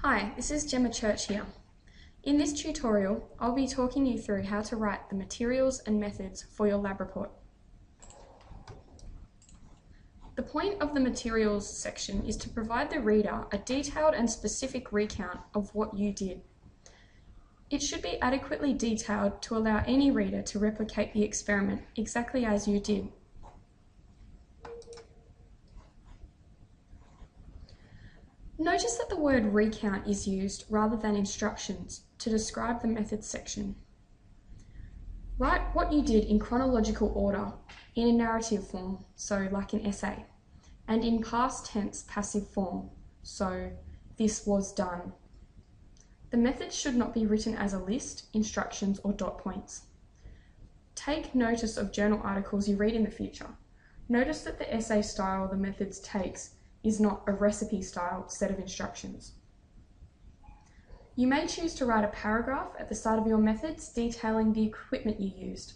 Hi, this is Gemma Church here. In this tutorial, I'll be talking you through how to write the materials and methods for your lab report. The point of the materials section is to provide the reader a detailed and specific recount of what you did. It should be adequately detailed to allow any reader to replicate the experiment exactly as you did. Notice that the word recount is used rather than instructions to describe the methods section. Write what you did in chronological order in a narrative form, so like an essay, and in past tense passive form, so this was done. The methods should not be written as a list, instructions, or dot points. Take notice of journal articles you read in the future. Notice that the essay style the methods takes is not a recipe style set of instructions. You may choose to write a paragraph at the start of your methods detailing the equipment you used.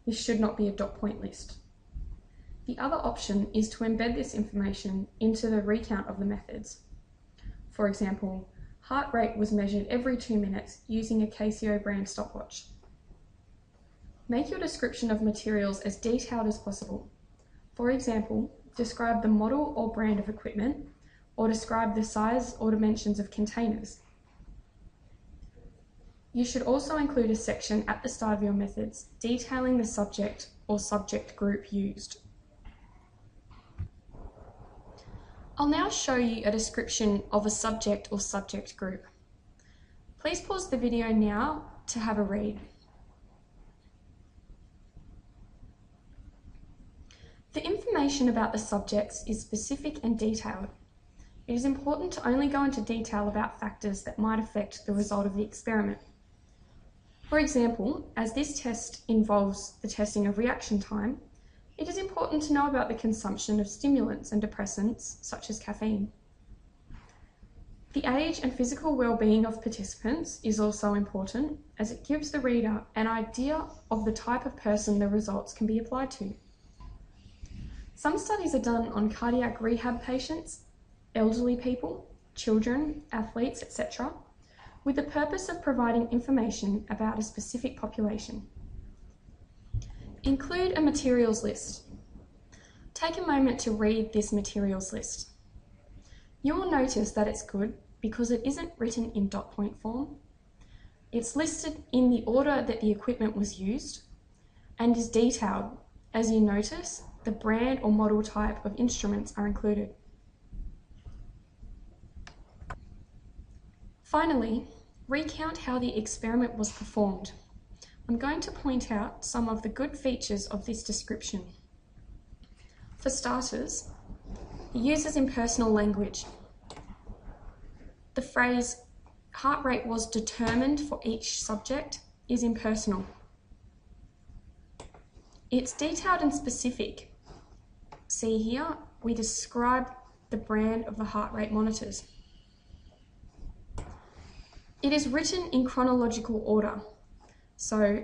This should not be a dot point list. The other option is to embed this information into the recount of the methods. For example, heart rate was measured every 2 minutes using a Casio brand stopwatch. Make your description of materials as detailed as possible. For example, describe the model or brand of equipment, or describe the size or dimensions of containers. You should also include a section at the start of your methods detailing the subject or subject group used. I'll now show you a description of a subject or subject group. Please pause the video now to have a read. The information about the subjects is specific and detailed. It is important to only go into detail about factors that might affect the result of the experiment. For example, as this test involves the testing of reaction time, it is important to know about the consumption of stimulants and depressants, such as caffeine. The age and physical well-being of participants is also important, as it gives the reader an idea of the type of person the results can be applied to. Some studies are done on cardiac rehab patients, elderly people, children, athletes, etc., with the purpose of providing information about a specific population. Include a materials list. Take a moment to read this materials list. You will notice that it's good because it isn't written in dot point form. It's listed in the order that the equipment was used and is detailed. As you notice, the brand or model type of instruments are included. Finally, recount how the experiment was performed. I'm going to point out some of the good features of this description. For starters, it uses impersonal language. The phrase, heart rate was determined for each subject, is impersonal. It's detailed and specific. See here, we describe the brand of the heart rate monitors. It is written in chronological order. So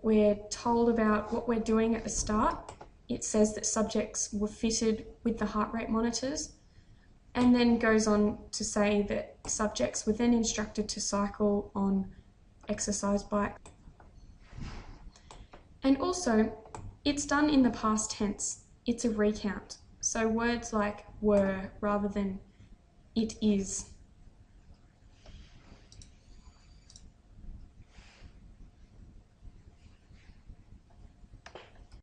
we're told about what we're doing at the start. It says that subjects were fitted with the heart rate monitors, and then goes on to say that subjects were then instructed to cycle on exercise bike. And also, it's done in the past tense. It's a recount. So words like were rather than it is.